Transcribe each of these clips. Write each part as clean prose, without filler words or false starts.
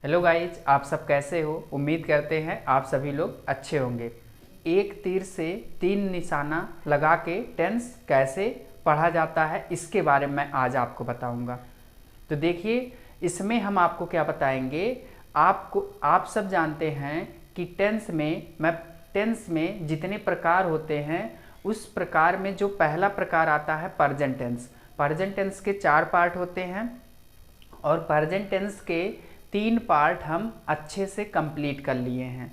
Hello guys, आप सब कैसे हो। उम्मीद करते हैं आप सभी लोग अच्छे होंगे। एक तीर से तीन निशाना लगा के टेंस कैसे पढ़ा जाता है इसके बारे में मैं आज आपको बताऊंगा। तो देखिए, इसमें हम आपको क्या बताएंगे। आप सब जानते हैं कि टेंस में जितने प्रकार होते हैं उस प्रकार में जो पहला प्रकार आता है प्रेजेंट टेंस। प्रेजेंट टेंस के 4 पार्ट होते हैं और प्रेजेंट टेंस के 3 पार्ट हम अच्छे से कंप्लीट कर लिए हैं।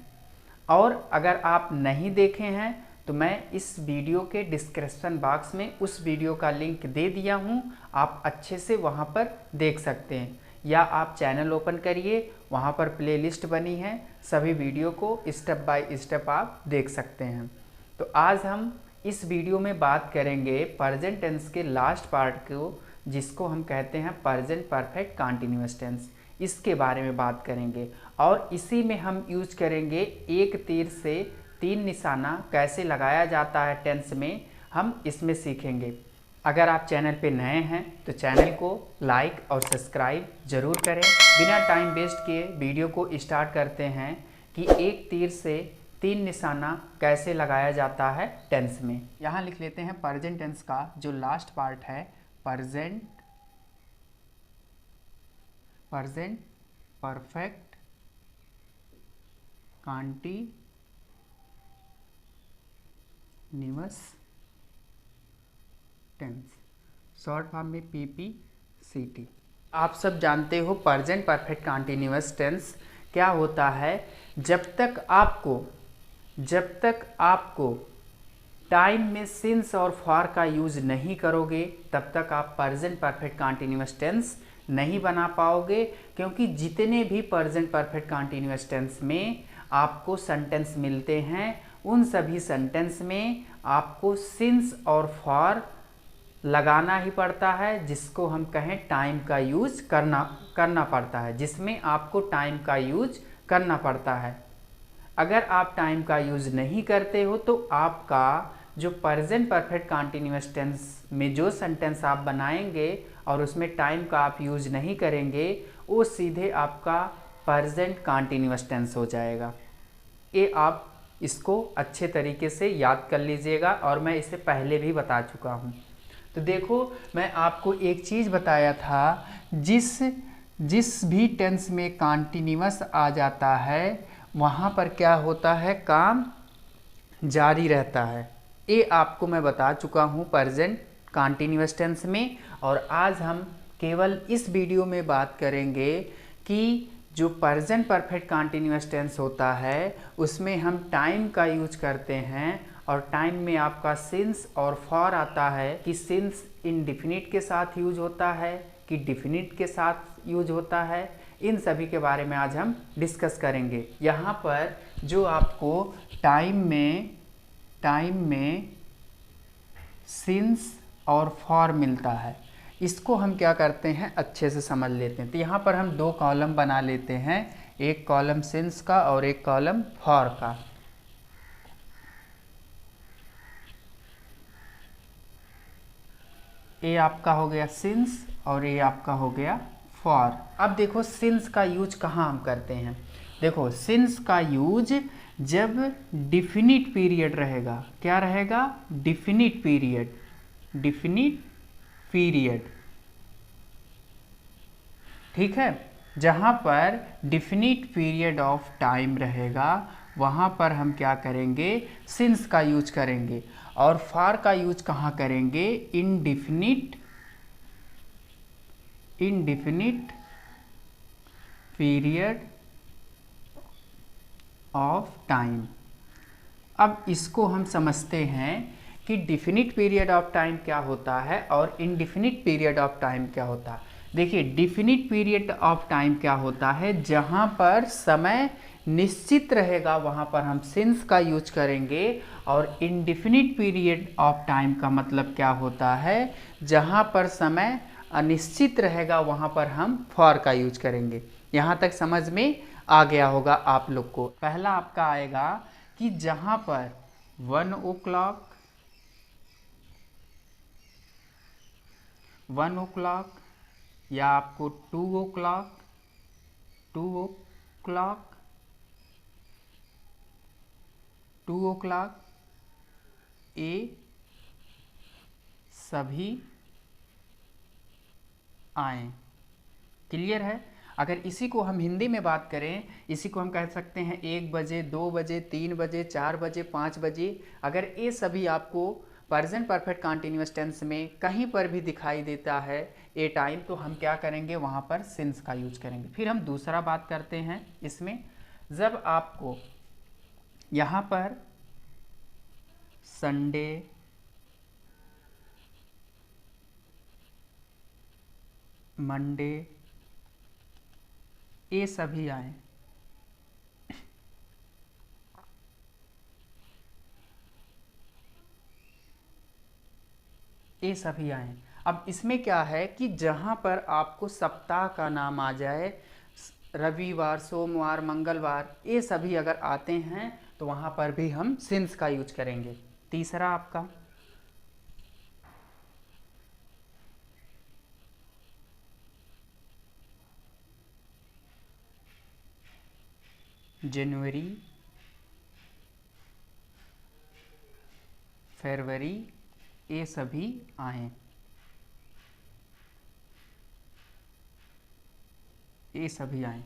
और अगर आप नहीं देखे हैं तो मैं इस वीडियो के डिस्क्रिप्शन बॉक्स में उस वीडियो का लिंक दे दिया हूं, आप अच्छे से वहां पर देख सकते हैं। या आप चैनल ओपन करिए, वहां पर प्लेलिस्ट बनी है, सभी वीडियो को स्टेप बाय स्टेप आप देख सकते हैं। तो आज हम इस वीडियो में बात करेंगे प्रेजेंट टेंस के लास्ट पार्ट को, जिसको हम कहते हैं प्रेजेंट परफेक्ट कंटीन्यूअस टेंस। इसके बारे में बात करेंगे और इसी में हम यूज करेंगे एक तीर से तीन निशाना कैसे लगाया जाता है टेंस में, हम इसमें सीखेंगे। अगर आप चैनल पे नए हैं तो चैनल को लाइक और सब्सक्राइब जरूर करें। बिना टाइम वेस्ट किए वीडियो को स्टार्ट करते हैं कि एक तीर से तीन निशाना कैसे लगाया जाता है टेंस में। यहाँ लिख लेते हैं प्रेजेंट टेंस का जो लास्ट पार्ट है, present perfect continuous tense, short form में PPCT। आप सब जानते हो प्रेजेंट परफेक्ट कंटीन्यूअस टेंस क्या होता है। जब तक आपको टाइम में सिंस और फॉर का यूज नहीं करोगे तब तक आप प्रेजेंट परफेक्ट कंटीन्यूअस टेंस नहीं बना पाओगे, क्योंकि जितने भी प्रेजेंट परफेक्ट कंटीन्यूअस टेंस में आपको सेंटेंस मिलते हैं उन सभी सेंटेंस में आपको सिंस और फॉर लगाना ही पड़ता है, जिसको हम कहें टाइम का यूज करना पड़ता है, जिसमें आपको टाइम का यूज करना पड़ता है। अगर आप टाइम का यूज नहीं करते हो तो आपका जो प्रेजेंट परफेक्ट कंटीन्यूअस टेंस में जो सेंटेंस आप बनाएंगे और उसमें टाइम का आप यूज नहीं करेंगे, वो सीधे आपका प्रेजेंट कंटीन्यूअस टेंस हो जाएगा। ये आप इसको अच्छे तरीके से याद कर लीजिएगा और मैं इसे पहले भी बता चुका हूँ। तो देखो, मैं आपको एक चीज़ बताया था, जिस भी टेंस में कंटीन्यूअस आ जाता है वहाँ पर क्या होता है, काम जारी रहता है। ये आपको मैं बता चुका हूँ प्रेजेंट कंटीन्यूअस टेंस में। और आज हम केवल इस वीडियो में बात करेंगे कि जो प्रेजेंट परफेक्ट कंटीन्यूअस टेंस होता है उसमें हम टाइम का यूज करते हैं और टाइम में आपका सिंस और फॉर आता है कि सिंस इंडेफिनिट के साथ यूज होता है कि डिफिनिट के साथ यूज होता है। इन सभी के बारे में आज हम डिस्कस करेंगे। यहाँ पर जो आपको टाइम में सिंस और फॉर मिलता है, इसको हम क्या करते हैं अच्छे से समझ लेते हैं। तो यहाँ पर हम 2 कॉलम बना लेते हैं, एक कॉलम सिंस का और एक कॉलम फॉर का। ये आपका हो गया सिंस और ये आपका हो गया फॉर। अब देखो सिंस का यूज कहाँ हम करते हैं। देखो, सिंस का यूज जब डिफिनिट पीरियड रहेगा। क्या रहेगा? Definite period. ठीक है, जहाँ पर डिफिनिट पीरियड ऑफ टाइम रहेगा वहाँ पर हम क्या करेंगे, सिंस का यूज करेंगे। और फॉर का यूज कहाँ करेंगे, इनडिफिनिट पीरियड ऑफ टाइम। अब इसको हम समझते हैं कि डिफिनिट पीरियड ऑफ टाइम क्या होता है और इनडिफिनिट पीरियड ऑफ टाइम क्या होता है। देखिए, डिफिनिट पीरियड ऑफ टाइम क्या होता है, जहाँ पर समय निश्चित रहेगा वहाँ पर हम सिंस का यूज करेंगे। और इनडिफिनिट पीरियड ऑफ टाइम का मतलब क्या होता है, जहाँ पर समय अनिश्चित रहेगा वहाँ पर हम फॉर का यूज करेंगे। यहाँ तक समझ में आ गया होगा आप लोग को। पहला आपका आएगा कि जहाँ पर 1 o'clock या आपको 2 o'clock o'clock, 2 o'clock, ए सभी आएँ। क्लियर है। अगर इसी को हम हिंदी में बात करें, इसी को हम कह सकते हैं 1 बजे, 2 बजे, 3 बजे, 4 बजे, 5 बजे। अगर ये सभी आपको प्रेजेंट परफेक्ट कंटीन्यूअस टेंस में कहीं पर भी दिखाई देता है ए टाइम, तो हम क्या करेंगे, वहाँ पर सिंस का यूज करेंगे। फिर हम दूसरा बात करते हैं इसमें, जब आपको यहाँ पर संडे, मंडे, ये सभी आए, ये सभी आए। अब इसमें क्या है कि जहाँ पर आपको सप्ताह का नाम आ जाए, रविवार, सोमवार, मंगलवार, ये सभी अगर आते हैं तो वहाँ पर भी हम सिंस का यूज करेंगे। तीसरा आपका जनवरी, फरवरी, ये सभी आए, ये सभी आए।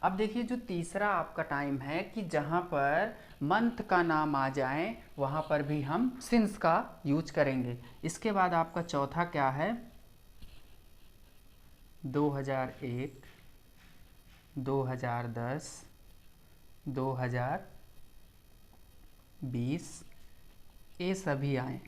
अब देखिए जो तीसरा आपका टाइम है कि जहाँ पर मंथ का नाम आ जाए वहाँ पर भी हम सिंस का यूज करेंगे। इसके बाद आपका चौथा क्या है, 2001, 2010, 2020, ये सभी आए,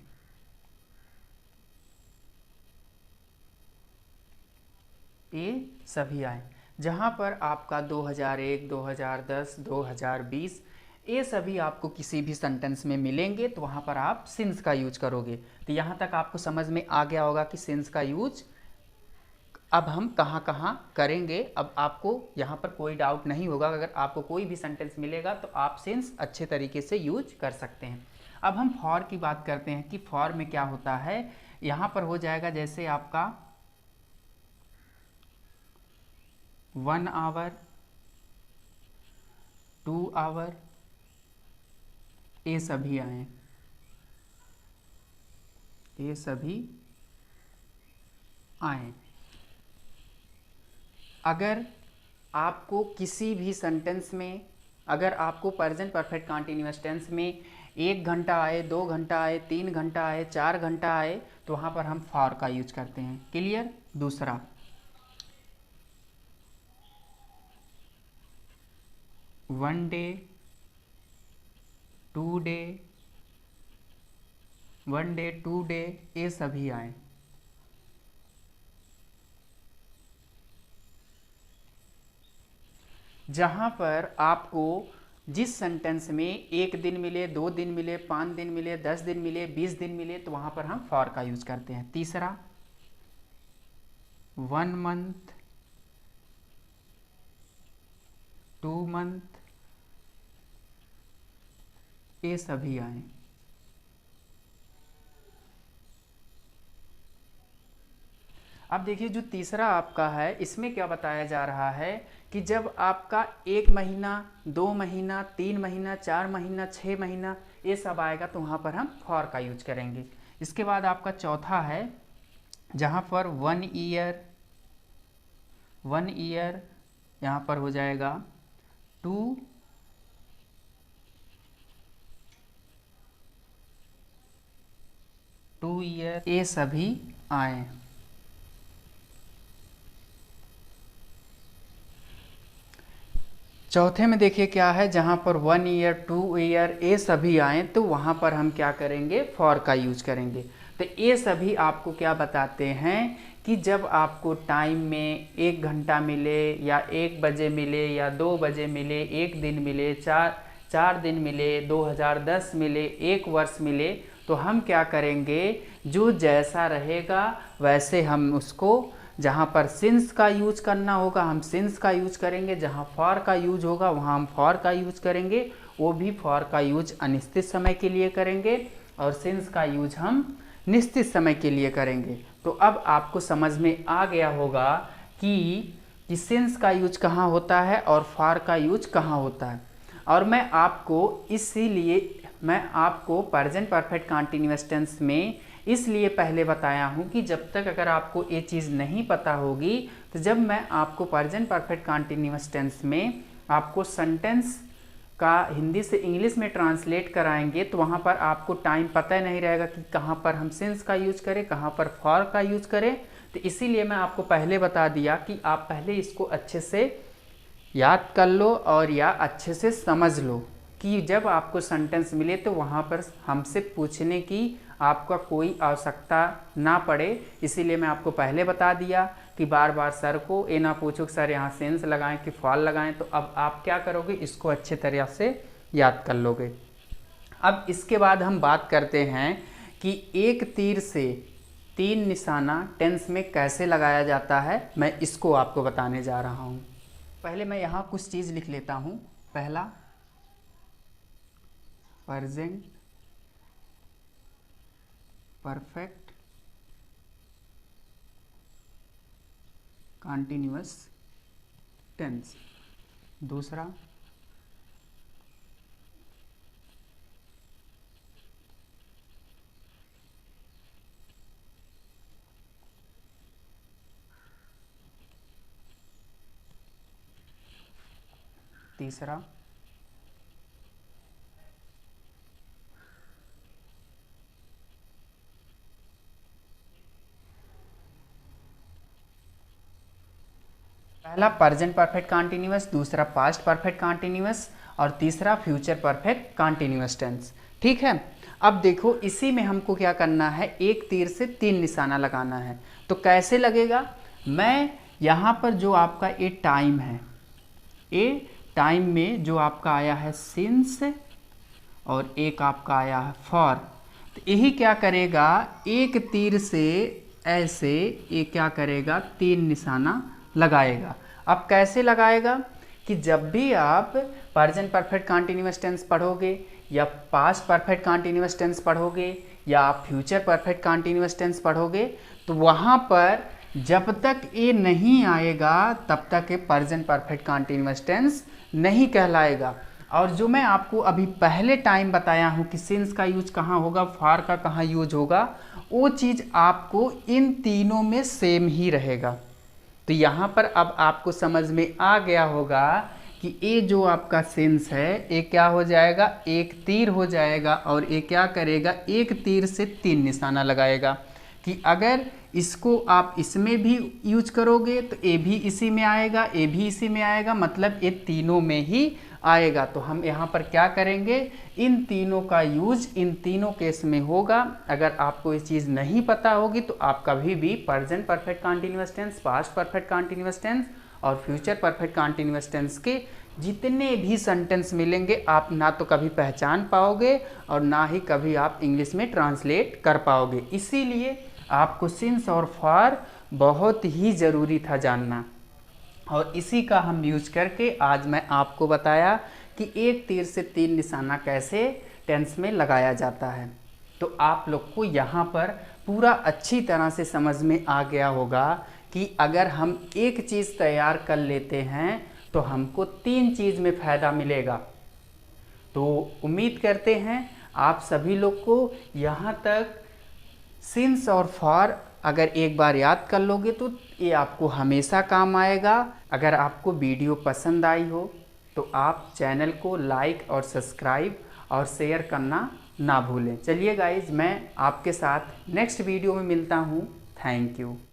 ये सभी आए। जहाँ पर आपका 2001, 2010, 2020 ये सभी आपको किसी भी सेंटेंस में मिलेंगे तो वहाँ पर आप सिंस का यूज करोगे। तो यहाँ तक आपको समझ में आ गया होगा कि सिंस का यूज अब हम कहाँ कहाँ करेंगे। अब आपको यहाँ पर कोई डाउट नहीं होगा, अगर आपको कोई भी सेंटेंस मिलेगा तो आप सिंस अच्छे तरीके से यूज कर सकते हैं। अब हम फॉर की बात करते हैं कि फॉर में क्या होता है। यहाँ पर हो जाएगा जैसे आपका 1 आवर, 2 आवर, ये सभी आए, ये सभी आए। अगर आपको किसी भी सेंटेंस में, अगर आपको प्रेजेंट परफेक्ट कंटीन्यूअस टेंस में 1 घंटा आए, 2 घंटा आए, 3 घंटा आए, 4 घंटा आए, तो वहाँ पर हम फॉर का यूज करते हैं। क्लियर। दूसरा 1 डे, 2 डे, 1 डे, 2 डे, ये सभी आए। जहाँ पर आपको जिस सेंटेंस में 1 दिन मिले, 2 दिन मिले, 5 दिन मिले, 10 दिन मिले, 20 दिन मिले, तो वहाँ पर हम फॉर का यूज करते हैं। तीसरा 1 मंथ, 2 मंथ, ये सभी आए। अब देखिए जो तीसरा आपका है, इसमें क्या बताया जा रहा है कि जब आपका 1 महीना, 2 महीना, 3 महीना, 4 महीना, 6 महीना, ये सब आएगा तो वहाँ पर हम फॉर का यूज करेंगे। इसके बाद आपका चौथा है जहाँ पर 1 ईयर, 1 ईयर, यहाँ पर हो जाएगा 2 ईयर, ये सभी आए। चौथे में देखिए क्या है, जहाँ पर 1 ईयर, 2 ईयर, ये सभी आए तो वहाँ पर हम क्या करेंगे, फॉर का यूज करेंगे। तो ये सभी आपको क्या बताते हैं कि जब आपको टाइम में 1 घंटा मिले या 1 बजे मिले या 2 बजे मिले, 1 दिन मिले, 4 दिन मिले, 2010 मिले, 1 वर्ष मिले, तो हम क्या करेंगे, जो जैसा रहेगा वैसे हम उसको, जहाँ पर सिंस का यूज करना होगा हम सिंस का यूज करेंगे, जहाँ फॉर का यूज होगा वहाँ हम फॉर का यूज करेंगे। वो भी फॉर का यूज अनिश्चित समय के लिए करेंगे और सिंस का यूज हम निश्चित समय के लिए करेंगे। तो अब आपको समझ में आ गया होगा कि कि सिंस का यूज कहाँ होता है और फॉर का यूज कहाँ होता है। और मैं आपको प्रेजेंट परफेक्ट कंटीन्यूअस टेंस में इसलिए पहले बताया हूँ कि जब तक अगर आपको ये चीज़ नहीं पता होगी, तो जब मैं आपको प्रेजेंट परफेक्ट कंटीन्यूअस टेंस में आपको सेंटेंस का हिंदी से इंग्लिश में ट्रांसलेट कराएंगे, तो वहाँ पर आपको टाइम पता ही नहीं रहेगा कि कहाँ पर हम सिंस का यूज करें, कहाँ पर फॉर का यूज करें। तो इसीलिए मैं आपको पहले बता दिया कि आप पहले इसको अच्छे से याद कर लो और या अच्छे से समझ लो कि जब आपको सेंटेंस मिले तो वहाँ पर हमसे पूछने की आपका कोई आवश्यकता ना पड़े। इसीलिए मैं आपको पहले बता दिया कि बार बार सर को ये ना पूछो कि सर यहाँ सेंस लगाएं कि फॉल लगाएं। तो अब आप क्या करोगे, इसको अच्छे तरह से याद कर लोगे। अब इसके बाद हम बात करते हैं कि एक तीर से 3 निशाना टेंस में कैसे लगाया जाता है, मैं इसको आपको बताने जा रहा हूँ। पहले मैं यहाँ कुछ चीज़ लिख लेता हूँ। पहला, प्रेजेंट परफेक्ट कंटीन्यूअस टेंस। दूसरा, तीसरा, पहला प्रेजेंट परफेक्ट कंटीन्यूअस, दूसरा पास्ट परफेक्ट कंटीन्यूअस और तीसरा फ्यूचर परफेक्ट कंटीन्यूअस टेंस। ठीक है। अब देखो, इसी में हमको क्या करना है, एक तीर से 3 निशाना लगाना है। तो कैसे लगेगा, मैं यहाँ पर जो आपका ये टाइम है, ये टाइम में जो आपका आया है सिंस और एक आपका आया है फॉर, तो यही क्या करेगा, एक तीर से ऐसे ये क्या करेगा, 3 निशाना लगाएगा। अब कैसे लगाएगा कि जब भी आप प्रेजेंट परफेक्ट कंटीन्यूअस टेंस पढ़ोगे या पास्ट परफेक्ट कंटीन्यूअस टेंस पढ़ोगे या आप फ्यूचर परफेक्ट कंटीन्यूअस टेंस पढ़ोगे, तो वहाँ पर जब तक ये नहीं आएगा तब तक ये प्रेजेंट परफेक्ट कंटीन्यूअस टेंस नहीं कहलाएगा। और जो मैं आपको अभी पहले टाइम बताया हूँ कि सिंस का यूज कहाँ होगा, फॉर का कहाँ यूज होगा, वो चीज़ आपको इन तीनों में सेम ही रहेगा। तो यहाँ पर अब आपको समझ में आ गया होगा कि ये जो आपका सेंस है ये क्या हो जाएगा, एक तीर हो जाएगा और ये क्या करेगा, एक तीर से 3 निशाना लगाएगा। कि अगर इसको आप इसमें भी यूज करोगे तो ये भी इसी में आएगा, ये भी इसी में आएगा, मतलब ये तीनों में ही आएगा। तो हम यहाँ पर क्या करेंगे, इन तीनों का यूज इन तीनों केस में होगा। अगर आपको ये चीज़ नहीं पता होगी तो आप कभी भी present perfect continuous tense, past perfect continuous tense और फ्यूचर परफेक्ट कंटीन्यूअस टेंस के जितने भी सेंटेंस मिलेंगे आप ना तो कभी पहचान पाओगे और ना ही कभी आप इंग्लिश में ट्रांसलेट कर पाओगे। इसीलिए आपको सिंस और फॉर बहुत ही ज़रूरी था जानना, और इसी का हम यूज करके आज मैं आपको बताया कि एक तीर से 3 निशाना कैसे टेंस में लगाया जाता है। तो आप लोग को यहाँ पर पूरा अच्छी तरह से समझ में आ गया होगा कि अगर हम एक चीज़ तैयार कर लेते हैं तो हमको 3 चीज़ में फ़ायदा मिलेगा। तो उम्मीद करते हैं आप सभी लोग को यहाँ तक सिंस और फॉर अगर एक बार याद कर लोगे तो ये आपको हमेशा काम आएगा। अगर आपको वीडियो पसंद आई हो तो आप चैनल को लाइक और सब्सक्राइब और शेयर करना ना भूलें। चलिए गाइज, मैं आपके साथ नेक्स्ट वीडियो में मिलता हूँ। Thank you.